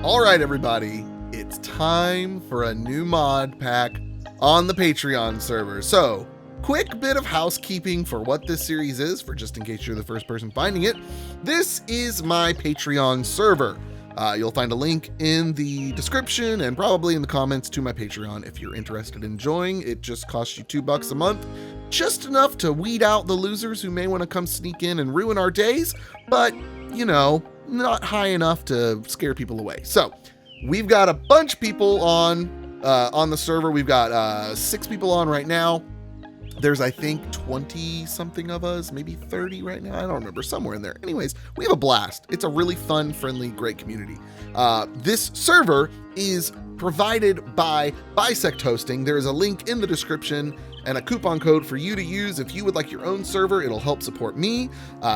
All right, everybody, it's time for a new mod pack on the Patreon server. So, quick bit of housekeeping for what this series is, for just in case you're the first person finding it. This is my Patreon server. You'll find a link in the description and probably in the comments to my Patreon if you're interested in joining. It just costs you $2 a month, just enough to weed out the losers who may want to come sneak in and ruin our days, but, you know, not high enough to scare people away. So we've got a bunch of people on the server. We've got 6 people on right now. There's, I think, 20 something of us, maybe 30 right now. I don't remember, somewhere in there. Anyways, we have a blast. It's a really fun, friendly, great community. This server is provided by BisectHosting. There is a link in the description and a coupon code for you to use if you would like your own server. It'll help support me.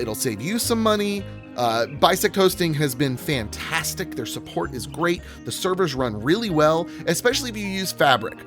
It'll save you some money. BisectHosting has been fantastic. Their support is great. The servers run really well, especially if you use Fabric,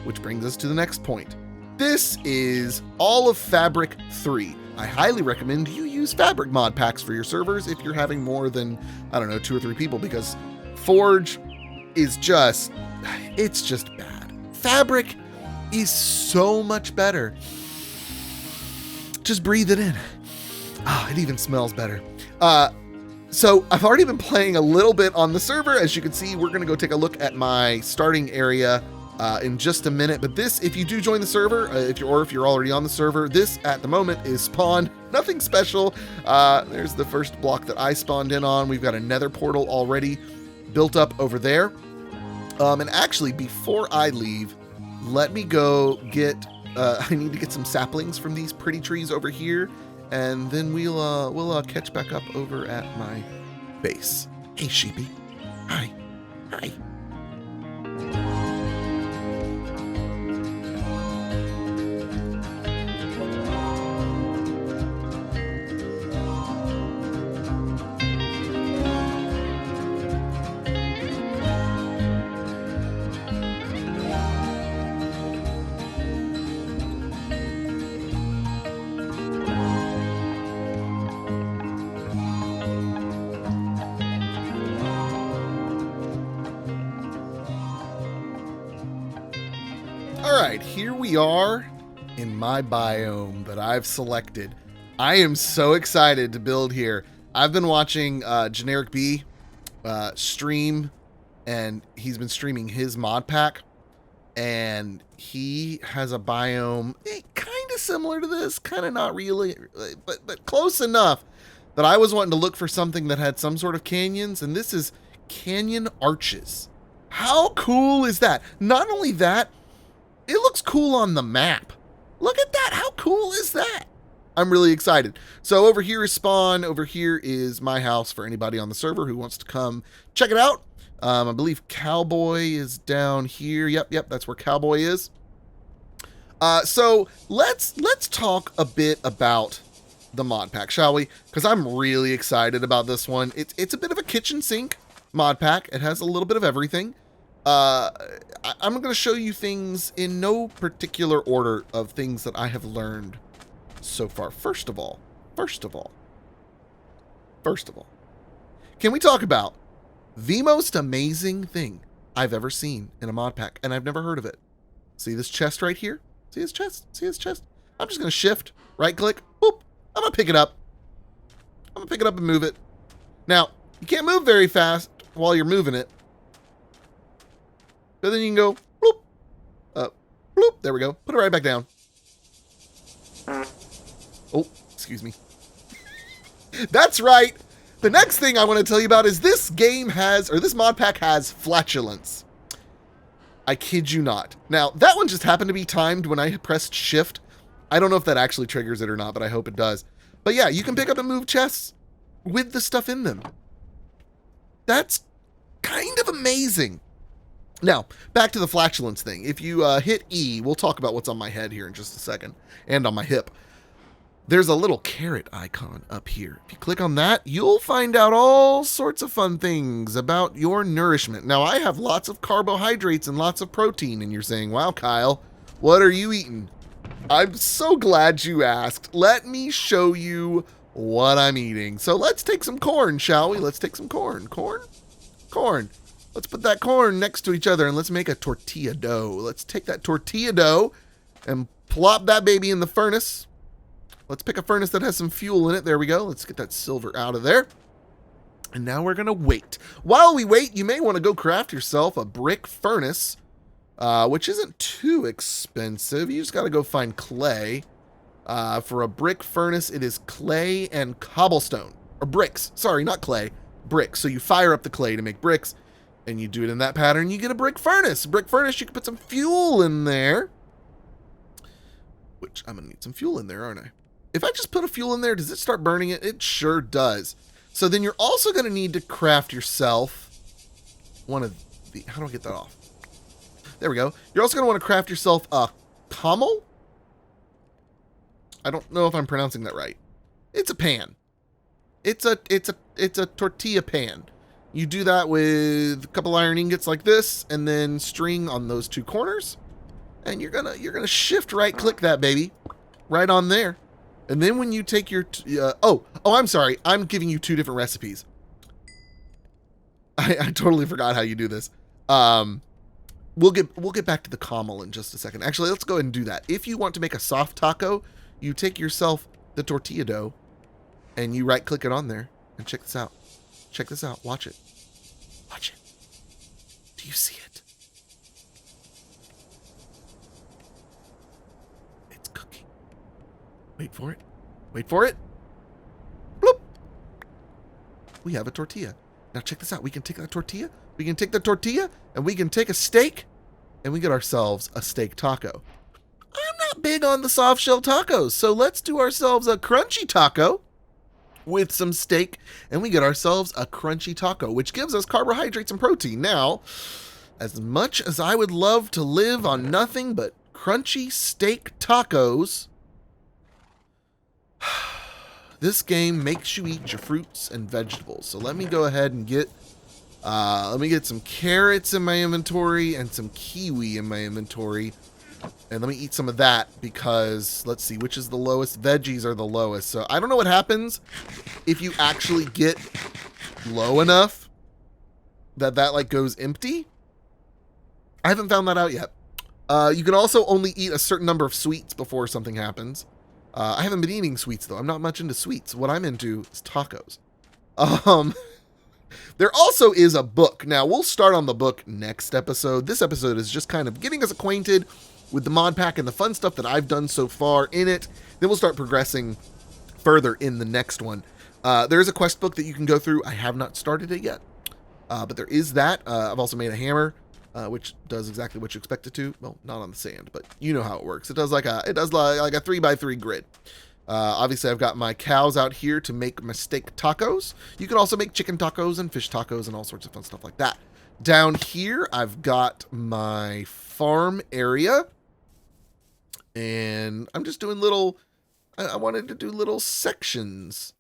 which brings us to the next point. This is all of Fabric 3. I highly recommend you use Fabric mod packs for your servers if you're having more than, I don't know, 2 or 3 people, because Forge is just, it's just bad. Fabric is so much better. Just breathe it in. Oh, it even smells better. So I've already been playing a little bit on the server. As you can see, we're going to go take a look at my starting area in just a minute. But this, if you do join the server, if you're already on the server, this at the moment is spawned. Nothing special. There's the first block that I spawned in on. We've got a nether portal already built up over there. And actually, before I leave, let me go get, I need to get some saplings from these pretty trees over here. And then we'll catch back up over at my base. Hey, sheepy. Hi. Hi. Alright, here we are in my biome that I've selected. I am so excited to build here. I've been watching Generic B stream, and he's been streaming his mod pack, and he has a biome kind of similar to this, kind of not really, but close enough that I was wanting to look for something that had some sort of canyons, and this is canyon arches. How cool is that? Not only that, it looks cool on the map. Look at that. How cool is that? I'm really excited. So over here is spawn. Over here is my house for anybody on the server who wants to come check it out. I believe Cowboy is down here. Yep, that's where Cowboy is. So let's talk a bit about the mod pack, shall we? Because I'm really excited about this one. It's a bit of a kitchen sink mod pack. It has a little bit of everything. I'm going to show you things in no particular order of things that I have learned so far. First of all, can we talk about the most amazing thing I've ever seen in a mod pack? And I've never heard of it. See this chest right here? See his chest? I'm just going to shift, right click, boop. I'm going to pick it up. I'm going to pick it up and move it. Now, you can't move very fast while you're moving it. So then you can go, bloop, bloop, there we go. Put it right back down. Oh, excuse me. That's right. The next thing I want to tell you about is this mod pack has Flatulence. I kid you not. Now, that one just happened to be timed when I pressed shift. I don't know if that actually triggers it or not, but I hope it does. But yeah, you can pick up and move chests with the stuff in them. That's kind of amazing. Now, back to the Flatulence thing. If you hit E, we'll talk about what's on my head here in just a second, and on my hip. There's a little carrot icon up here. If you click on that, you'll find out all sorts of fun things about your nourishment. Now, I have lots of carbohydrates and lots of protein, and you're saying, wow, Kyle, what are you eating? I'm so glad you asked. Let me show you what I'm eating. So let's take some corn, shall we? Let's take some corn. Corn? Corn. Let's put that corn next to each other and let's make a tortilla dough. Let's take that tortilla dough and plop that baby in the furnace. Let's pick a furnace that has some fuel in it. There we go. Let's get that silver out of there. And now we're going to wait. While we wait, you may want to go craft yourself a brick furnace, which isn't too expensive. You just got to go find clay. For a brick furnace, it is clay and cobblestone. Or bricks. Sorry, not clay. Bricks. So you fire up the clay to make bricks, and you do it in that pattern, you get a brick furnace. Brick furnace, you can put some fuel in there. Which, I'm going to need some fuel in there, aren't I? If I just put a fuel in there, does it start burning it? It sure does. So then you're also going to need to craft yourself one of the... How do I get that off? There we go. You're also going to want to craft yourself a camel. I don't know if I'm pronouncing that right. It's a pan. It's a tortilla pan. You do that with a couple iron ingots like this, and then string on those two corners. And you're gonna shift right click that baby right on there. And then when you take your I'm sorry, I'm giving you two different recipes. I totally forgot how you do this. We'll get back to the camel in just a second. Actually, let's go ahead and do that. If you want to make a soft taco, you take yourself the tortilla dough and you right click it on there, and check this out. Check this out. Watch it. Watch it. Do you see it? It's cooking. Wait for it. Wait for it. Bloop. We have a tortilla. Now check this out. We can take that tortilla. We can take the tortilla and we can take a steak and we get ourselves a steak taco. I'm not big on the soft shell tacos, so let's do ourselves a crunchy taco with some steak, and we get ourselves a crunchy taco, which gives us carbohydrates and protein. Now, as much as I would love to live on nothing but crunchy steak tacos, this game makes you eat your fruits and vegetables. So let me go ahead and get some carrots in my inventory and some kiwi in my inventory. And let me eat some of that because, let's see, which is the lowest? Veggies are the lowest. So I don't know what happens if you actually get low enough that like goes empty. I haven't found that out yet. You can also only eat a certain number of sweets before something happens. I haven't been eating sweets though. I'm not much into sweets. What I'm into is tacos. There also is a book. Now we'll start on the book next episode. This episode is just kind of getting us acquainted with the mod pack and the fun stuff that I've done so far in it. Then we'll start progressing further in the next one. There is a quest book that you can go through. I have not started it yet, but there is that. I've also made a hammer, which does exactly what you expect it to. Well, not on the sand, but you know how it works. It does like a 3x3 grid. Obviously, I've got my cows out here to make my steak tacos. You can also make chicken tacos and fish tacos and all sorts of fun stuff like that. Down here, I've got my farm area. And I'm just doing I wanted to do little sections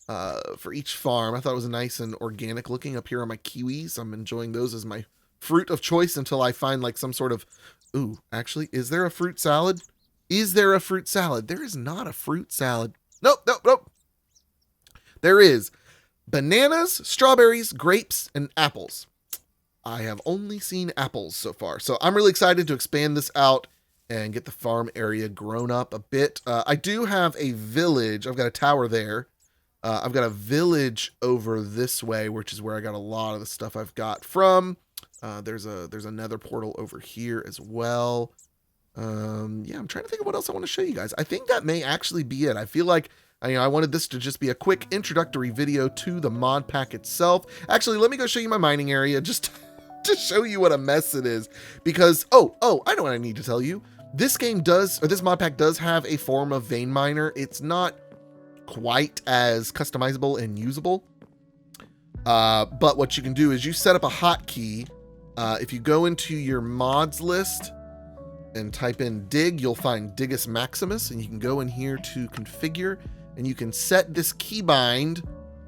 for each farm. I thought it was nice and organic looking up here on my kiwis. I'm enjoying those as my fruit of choice until I find like some sort of, actually, is there a fruit salad? Is there a fruit salad? There is not a fruit salad. Nope. There is bananas, strawberries, grapes, and apples. I have only seen apples so far. So I'm really excited to expand this out and get the farm area grown up a bit. I do have a village. I've got a tower there. I've got a village over this way, which is where I got a lot of the stuff I've got from. There's a nether portal over here as well. I'm trying to think of what else I want to show you guys. I think that may actually be it. I feel like I wanted this to just be a quick introductory video to the mod pack itself. Actually, let me go show you my mining area just to show you what a mess it is. Because, I know what I need to tell you. This mod pack does have a form of vein miner. It's not quite as customizable and usable. But what you can do is you set up a hotkey. If you go into your mods list and type in dig, you'll find Digus Maximus, and you can go in here to configure, and you can set this keybind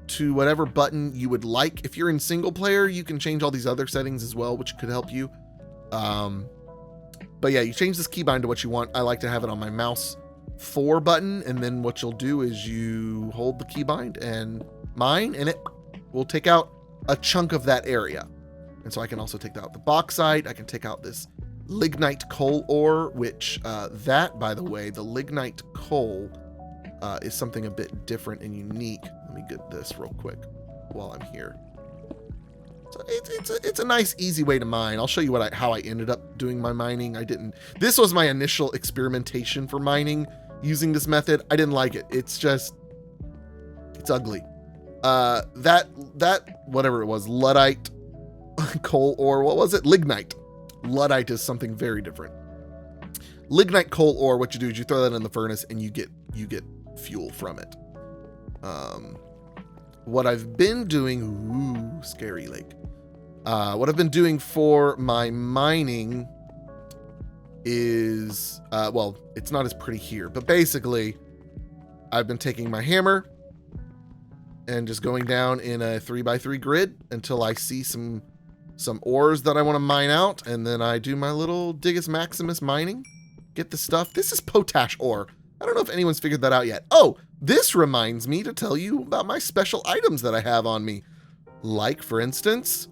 to whatever button you would like. If you're in single player, you can change all these other settings as well, which could help you. But yeah, you change this keybind to what you want. I like to have it on my mouse 4 button, and then what you'll do is you hold the keybind and mine, and it will take out a chunk of that area. And so I can also take out the bauxite. I can take out this lignite coal ore, which that, by the way, the lignite coal is something a bit different and unique. Let me get this real quick while I'm here. So it's a nice, easy way to mine. I'll show you how I ended up doing my mining. This was my initial experimentation for mining using this method. I didn't like it. It's ugly. That whatever it was, Luddite coal ore, what was it? Lignite. Luddite is something very different. Lignite coal ore, what you do is you throw that in the furnace and you get fuel from it. What I've been doing, ooh, scary lake. What I've been doing for my mining is, well, it's not as pretty here, but basically I've been taking my hammer and just going down in a 3x3 grid until I see some ores that I want to mine out. And then I do my little Digus Maximus mining, get the stuff. This is potash ore. I don't know if anyone's figured that out yet. Oh, this reminds me to tell you about my special items that I have on me. Like, for instance,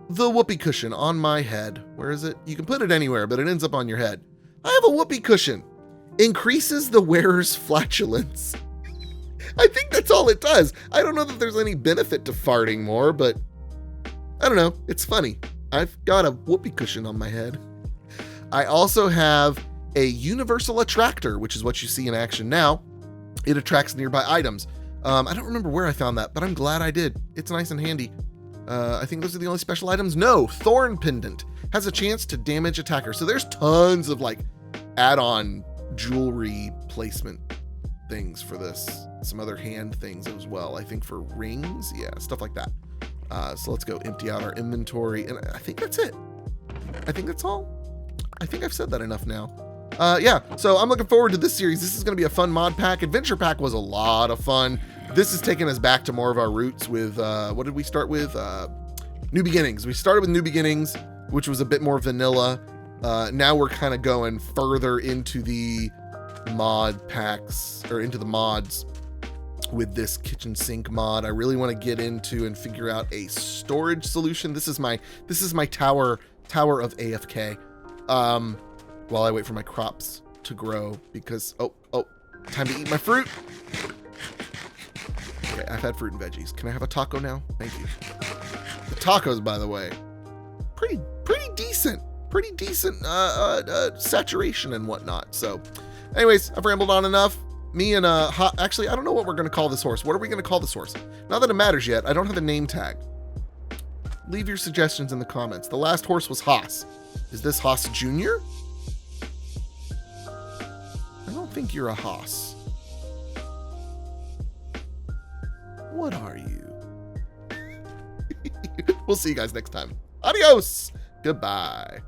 the whoopee cushion on my head. Where is it? You can put it anywhere, but it ends up on your head. I have a whoopee cushion. Increases the wearer's flatulence. I think that's all it does. I don't know that there's any benefit to farting more, but I don't know. It's funny. I've got a whoopee cushion on my head. I also have a universal attractor, which is what you see in action now. It attracts nearby items. I don't remember where I found that, but I'm glad I did. It's nice and handy. I think those are the only special items. No, Thorn Pendant has a chance to damage attackers. So there's tons of like add-on jewelry placement things for this. Some other hand things as well. I think for rings, yeah, stuff like that. So let's go empty out our inventory. And I think that's it. I think that's all. I think I've said that enough now. Yeah, so I'm looking forward to this series. This is going to be a fun mod pack. Adventure pack was a lot of fun. This is taking us back to more of our roots with, what did we start with? New Beginnings. We started with New Beginnings, which was a bit more vanilla. Now we're kind of going further into the mod packs, or into the mods with this kitchen sink mod. I really want to get into and figure out a storage solution. This is my tower of AFK. While I wait for my crops to grow, because, oh, time to eat my fruit. Okay, I've had fruit and veggies. Can I have a taco now? Thank you. The tacos, by the way, pretty decent saturation and whatnot. So anyways, I've rambled on enough. Me and actually, I don't know what we're going to call this horse. What are we going to call this horse? Not that it matters yet. I don't have a name tag. Leave your suggestions in the comments. The last horse was Haas. Is this Haas Jr.? I don't think you're a Haas. What are you? We'll see you guys next time. Adios. Goodbye.